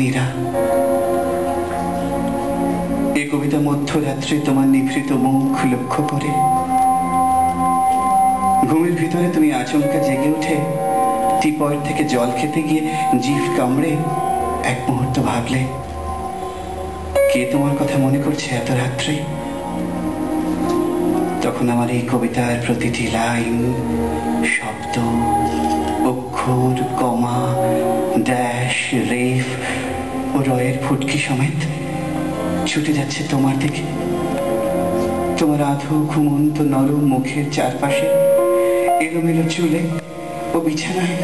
মীরা। এই কবিতা মধ্যরাত্রে তোমার নিভৃত মুখ লক্ষ্য করে। ঘুমের ভিতরে তুমি আচমকা জেগে উঠে টিপয়ের থেকে জল খেতে গিয়ে জিভ কামড়ে এক মুহূর্ত ভাবলে কে তোমার কথা মনে করছে এত রাত্রে। তখন আমার এই কবিতার প্রতিটি লাইন, শব্দ, অক্ষর, কমা, ড্যাশ, রেফ ও রয়ের ফুটকি সমেত ছুটে যাচ্ছে তোমার দিকে। তোমার আধো ঘুমন্ত নরম মুখের চারপাশে, এলোমেলো চুলে ও বিছানায়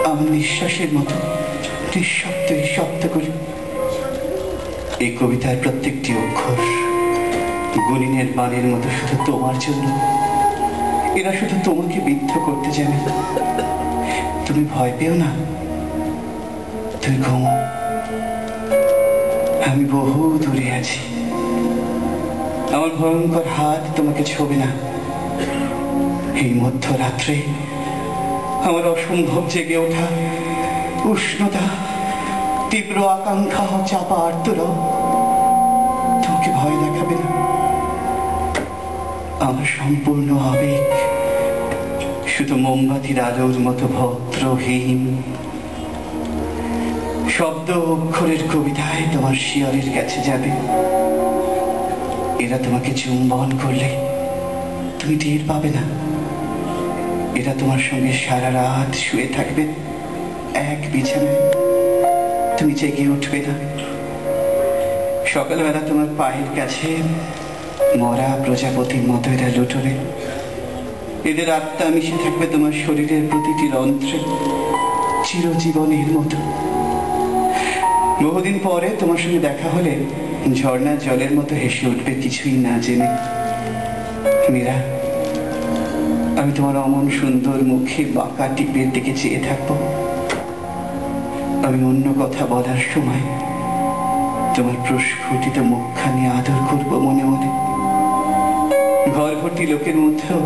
আমার নিঃশ্বাসের মতো নিঃশব্দ শব্দ করে। এই কবিতার প্রত্যেকটি অক্ষর গুণিনের বাণের মতো শুধু তোমার জন্য। এরা শুধু তোমাকে বিদ্ধ করতে জানে। তুমি ভয় পেও না, তুমি ঘুমো। আমি বহু দূরে আছি, আমার ভয়ঙ্কর হাত তোমাকে ছোবে না। এই মধ্যরাত্রে আমার অসম্ভব জেগে ওঠা উষ্ণতা, তীব্র আকাঙ্ক্ষা ও চাপা আর্তরা তোমাকে ভয় দেখাবে না। আমার সম্পূর্ণ আবেগ শুধু মোমবাতির আলোর মতো ভদ্রহীন। শব্দ অক্ষরের কবিতায় তোমার শিয়রের কাছে যাবে। এরা তোমাকে চুম্বন করলে তুমি টের পাবে না। এরা তোমার সঙ্গে সারা রাত শুয়ে থাকবে এক বিছানায়, তুমি জেগে উঠবে না। সকালবেলা তোমার পায়ের কাছে মরা প্রজাপতির মতো এরা লুটোবে। এদের আত্মা মিশে থাকবে তোমার শরীরের প্রতিটি রন্ধ্রে চিরজীবনের মতো। বহুদিন পরে তোমার সঙ্গে দেখা হলে ঝর্ণার জলের মতো হেসে উঠবে কিছুই না জেনে। মীরা, আমি তোমার অমন সুন্দর মুখে বাঁকা টিপের দিকে চেয়ে থাকবো। আমি অন্য কথা বলার সময় তোমার প্রস্ফুটিত মুখখানি আদর করব মনে মনে। ঘর ভর্তি লোকের মধ্যেও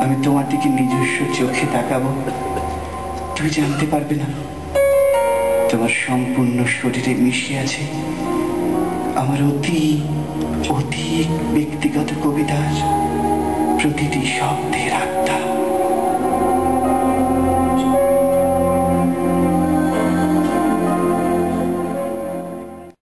আমি তোমার দিকে নিজস্ব চোখে তাকাবো। তুমি জানতে পারবে না তোমার সম্পূর্ণ শরীরে মিশে আছে আমার অতি অতি ব্যক্তিগত কবিতার প্রতিটি শব্দের আত্মা।